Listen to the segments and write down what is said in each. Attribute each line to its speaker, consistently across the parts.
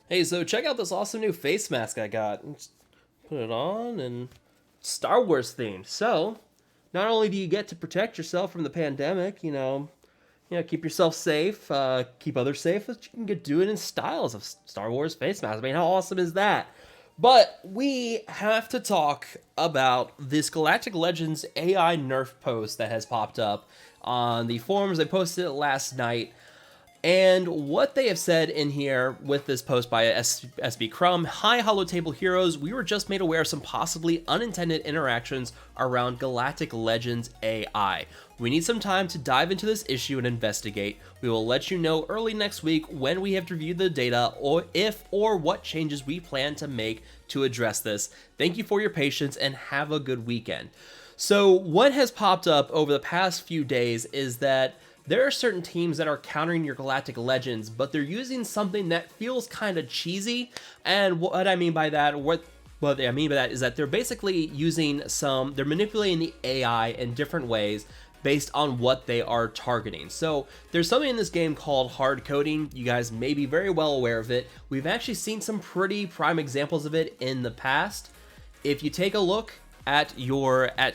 Speaker 1: Hey, so check out this awesome new face mask I got. Just put it on and Star Wars themed. So, not only do you get to protect yourself from the pandemic, keep yourself safe, keep others safe, but you can get do it in styles of Star Wars face masks. I mean, how awesome is that? But we have to talk about this Galactic Legends AI Nerf post that has popped up on the forums. They posted it last night. And what they have said in here with this post by SB Crumb, hi Holotable Heroes, we were just made aware of some possibly unintended interactions around Galactic Legends AI. We need some time to dive into this issue and investigate. We will let you know early next week when we have reviewed the data or if or what changes we plan to make to address this. Thank you for your patience and have a good weekend. So what has popped up over the past few days is that there are certain teams that are countering your Galactic Legends, but they're using something that feels kind of cheesy. And what I mean by that, is that they're basically they're manipulating the AI in different ways based on what they are targeting. So there's something in this game called hard coding. You guys may be very well aware of it. We've actually seen some pretty prime examples of it in the past. If you take a look at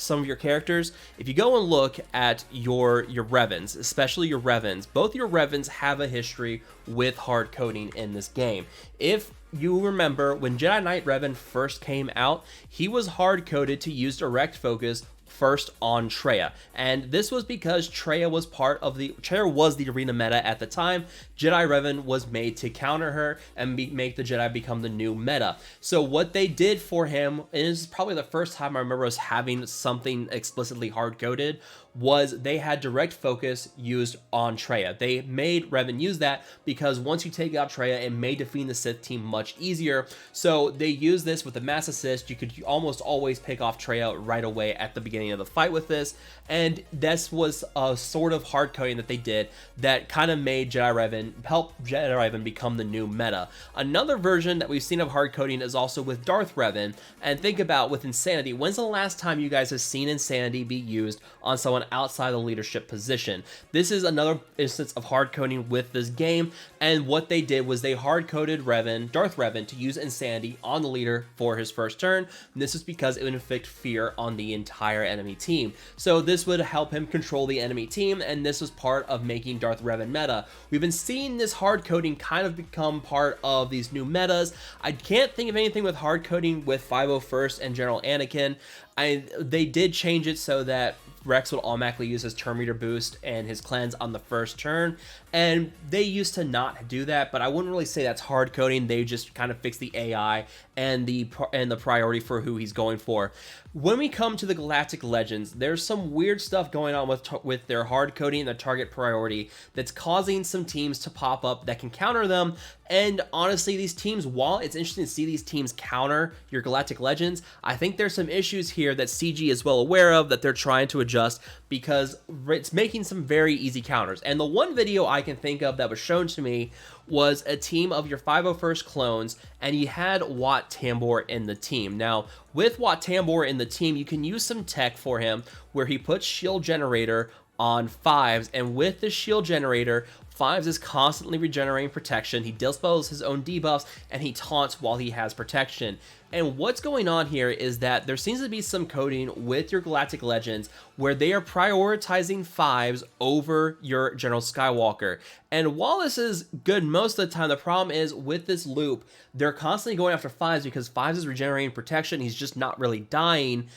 Speaker 1: some of your characters, if you go and look at your Revens, especially your Revens, both your Revens have a history with hard coding in this game. If you remember when Jedi Knight Revan first came out, he was hard coded to use direct focus first on Traya, and this was because Traya was the arena meta at the time. Jedi Revan was made to counter her and make the Jedi become the new meta. So what they did for him, and this is probably the first time I remember us having something explicitly hard-coded, was they had direct focus used on Traya. They made Revan use that because once you take out Traya, it made defeating the Sith team much easier. So they used this with the mass assist. You could almost always pick off Traya right away at the beginning of the fight with this, and this was a sort of hard coding that they did that kind of made help Jedi Revan become the new meta. Another version that we've seen of hard coding is also with Darth Revan, and think about with Insanity. When's the last time you guys have seen Insanity be used on someone outside the leadership position? This is another instance of hard coding with this game, and what they did was they hard coded Darth Revan, to use Insanity on the leader for his first turn. And this is because it would inflict fear on the entire enemy team. So this would help him control the enemy team, and this was part of making Darth Revan meta. We've been seeing this hard coding kind of become part of these new metas. I can't think of anything with hard coding with 501st and General Anakin. They did change it so that Rex would automatically use his turn meter boost and his cleanse on the first turn, and they used to not do that, but I wouldn't really say that's hard coding. They just kind of fixed the AI and the priority for who he's going for. When we come to the Galactic Legends, there's some weird stuff going on with their hard coding and their target priority that's causing some teams to pop up that can counter them. And honestly, these teams, while it's interesting to see these teams counter your Galactic Legends, I think there's some issues here that CG is well aware of that they're trying to adjust, because it's making some very easy counters. And the one video I can think of that was shown to me was a team of your 501st clones, and you had Wat Tambor in the team. Now, with Wat Tambor in the team, you can use some tech for him where he puts shield generator on 5s, and with the shield generator, 5s is constantly regenerating protection. He dispels his own debuffs, and he taunts while he has protection. And what's going on here is that there seems to be some coding with your Galactic Legends where they are prioritizing 5s over your General Skywalker. And while this is good most of the time, the problem is with this loop, they're constantly going after 5s because 5s is regenerating protection. He's just not really dying.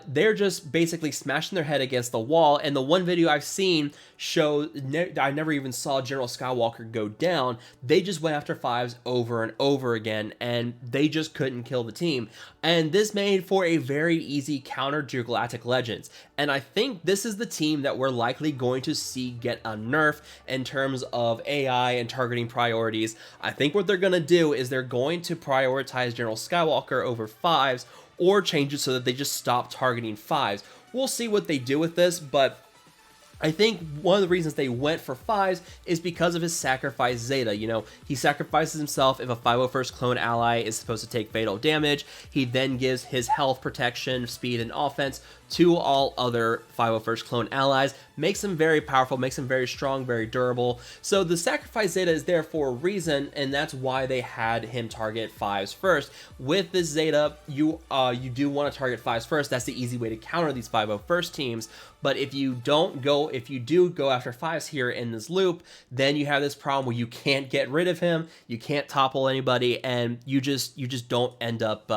Speaker 1: They're just basically smashing their head against the wall, and the one video I've seen I never even saw General Skywalker go down. They just went after 5s over and over again, and they just couldn't kill the team. And this made for a very easy counter to your Galactic Legends. And I think this is the team that we're likely going to see get a nerf in terms of AI and targeting priorities. I think what they're going to do is they're going to prioritize General Skywalker over 5s, or change it so that they just stop targeting 5s. We'll see what they do with this, but I think one of the reasons they went for 5s is because of his sacrifice Zeta. You know, he sacrifices himself if a 501st clone ally is supposed to take fatal damage. He then gives his health, protection, speed, and offense to all other 501st clone allies, makes him very powerful, makes him very strong, very durable. So the sacrifice Zeta is there for a reason, and that's why they had him target 5s first. With this Zeta, you do want to target 5s first. That's the easy way to counter these 5-0 first teams. But if you do go after 5s here in this loop, then you have this problem where you can't get rid of him, you can't topple anybody, and you just don't end up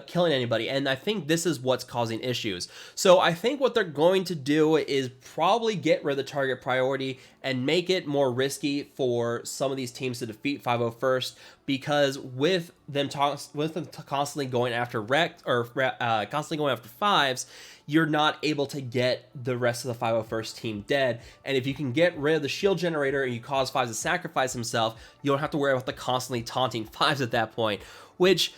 Speaker 1: killing anybody. And I think this is what's causing issues. So I think what they're going to do is probably get rid of the target priority and make it more risky for some of these teams to defeat 5-0 first, because with them constantly going after constantly going after 5s, you're not able to get the rest of the 5-0 first team dead. And if you can get rid of the shield generator and you cause 5s to sacrifice himself, you don't have to worry about the constantly taunting 5s at that point, which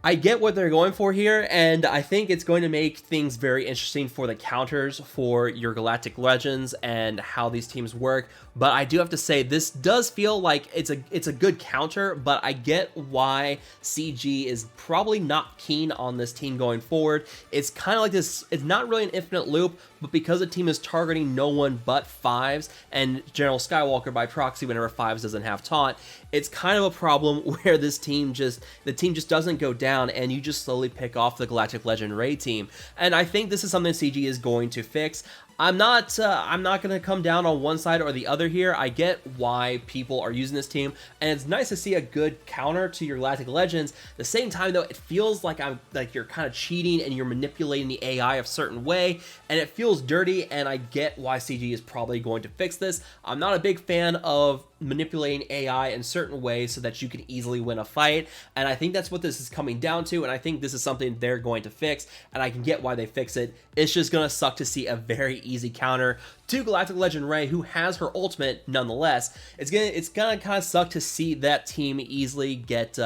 Speaker 1: I get what they're going for here, and I think it's going to make things very interesting for the counters for your Galactic Legends and how these teams work. But I do have to say, this does feel like it's a good counter, but I get why CG is probably not keen on this team going forward. It's kind of like this, it's not really an infinite loop, but because the team is targeting no one but 5s and General Skywalker by proxy whenever 5s doesn't have taunt, it's kind of a problem where the team just doesn't go down, and you just slowly pick off the Galactic Legend Rey team. And I think this is something CG is going to fix. I'm not going to come down on one side or the other here. I get why people are using this team, and it's nice to see a good counter to your Galactic Legends. At the same time, though, it feels like you're kind of cheating and you're manipulating the AI a certain way, and it feels dirty, and I get why CG is probably going to fix this. I'm not a big fan of manipulating AI in certain ways so that you can easily win a fight, and I think that's what this is coming down to, and I think this is something they're going to fix, and I can get why they fix it. It's just gonna suck to see a very easy counter to Galactic Legend Rey, who has her ultimate nonetheless. It's gonna kind of suck to see that team easily get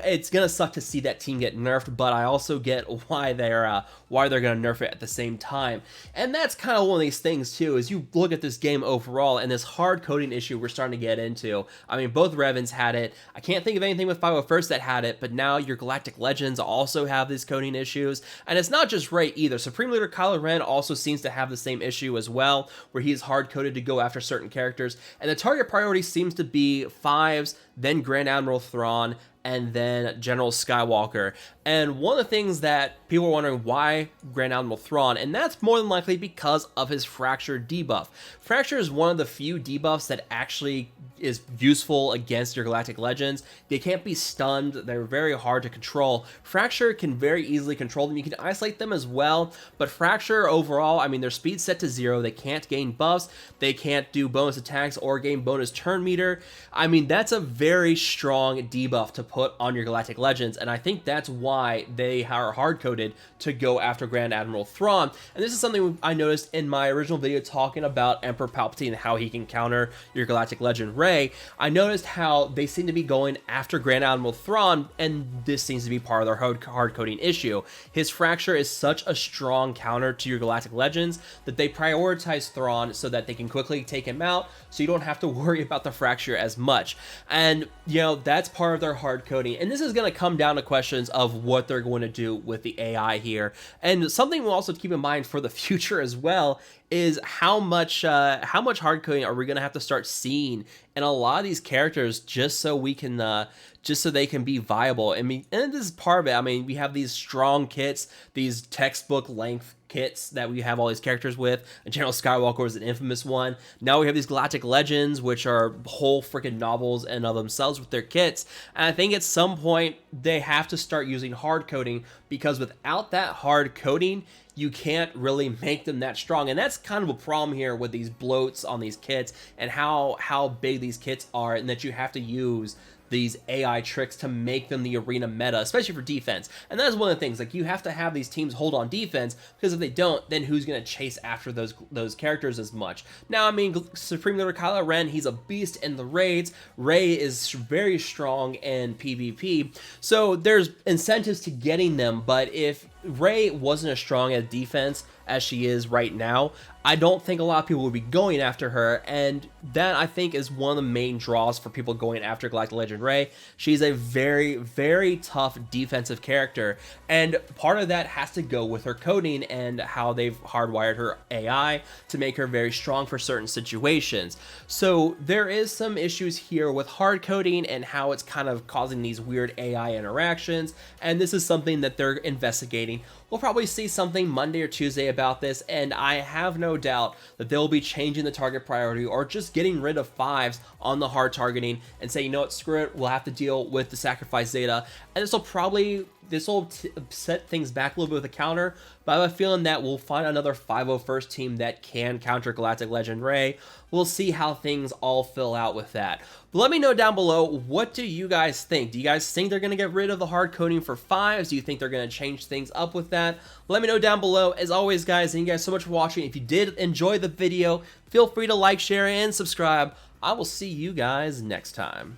Speaker 1: it's gonna suck to see that team get nerfed, but I also get why they're gonna nerf it at the same time. And that's kind of one of these things too, is you look at this game overall and this hard coding issue we're starting to get into. I mean, both Revans had it. I can't think of anything with 501st that had it, but now your Galactic Legends also have these coding issues. And it's not just Rey either. Supreme Leader Kylo Ren also seems to have the same issue as well, where he is hard coded to go after certain characters. And the target priority seems to be 5s, then Grand Admiral Thrawn, and then General Skywalker. And one of the things that people are wondering, why Grand Admiral Thrawn, and that's more than likely because of his Fracture debuff. Fracture is one of the few debuffs that actually is useful against your Galactic Legends. They can't be stunned, they're very hard to control. Fracture can very easily control them, you can isolate them as well, but Fracture overall, I mean, their speed's set to 0, they can't gain buffs, they can't do bonus attacks or gain bonus turn meter. I mean, that's a very strong debuff to put on your Galactic Legends, and I think that's why they are hard-coded to go after Grand Admiral Thrawn. And this is something I noticed in my original video talking about Emperor Palpatine and how he can counter your Galactic Legend Rey. I noticed how they seem to be going after Grand Admiral Thrawn, and this seems to be part of their hard-coding issue. His Fracture is such a strong counter to your Galactic Legends that they prioritize Thrawn so that they can quickly take him out, so you don't have to worry about the Fracture as much. And, you know, that's part of their hard coding, and this is going to come down to questions of what they're going to do with the AI here. And something we'll also keep in mind for the future as well is how much hard coding are we going to have to start seeing in a lot of these characters, just so we can just so they can be viable. I mean, and this is part of it. I mean, we have these strong kits, these textbook length kits that we have all these characters with. General Skywalker is an infamous one. Now we have these Galactic Legends, which are whole freaking novels in of themselves with their kits. And I think at some point they have to start using hard coding, because without that hard coding, you can't really make them that strong. And that's kind of a problem here with these bloats on these kits and how big these kits are, and that you have to use these AI tricks to make them the arena meta, especially for defense. And that is one of the things, like, you have to have these teams hold on defense, because if they don't, then who's going to chase after those characters as much? Now, I mean, Supreme Leader Kylo Ren, he's a beast in the raids. Rey is very strong in PvP, so there's incentives to getting them, but if Rey wasn't as strong at defense as she is right now, I don't think a lot of people would be going after her, and that I think is one of the main draws for people going after Galactic Legend Rey. She's a very, very tough defensive character, and part of that has to go with her coding and how they've hardwired her AI to make her very strong for certain situations. So there is some issues here with hard coding and how it's kind of causing these weird AI interactions, and this is something that they're investigating. We'll probably see something Monday or Tuesday about this, and I have no doubt that they'll be changing the target priority or just getting rid of 5s on the hard targeting and say, you know what, screw it, we'll have to deal with the sacrifice Zeta, and this will set things back a little bit with a counter, but I have a feeling that we'll find another 501st team that can counter Galactic Legend Rey. We'll see how things all fill out with that. But let me know down below, what do you guys think? Do you guys think they're going to get rid of the hard coding for 5s? Do you think they're going to change things up with that? Let me know down below. As always, guys, thank you guys so much for watching. If you did enjoy the video, feel free to like, share, and subscribe. I will see you guys next time.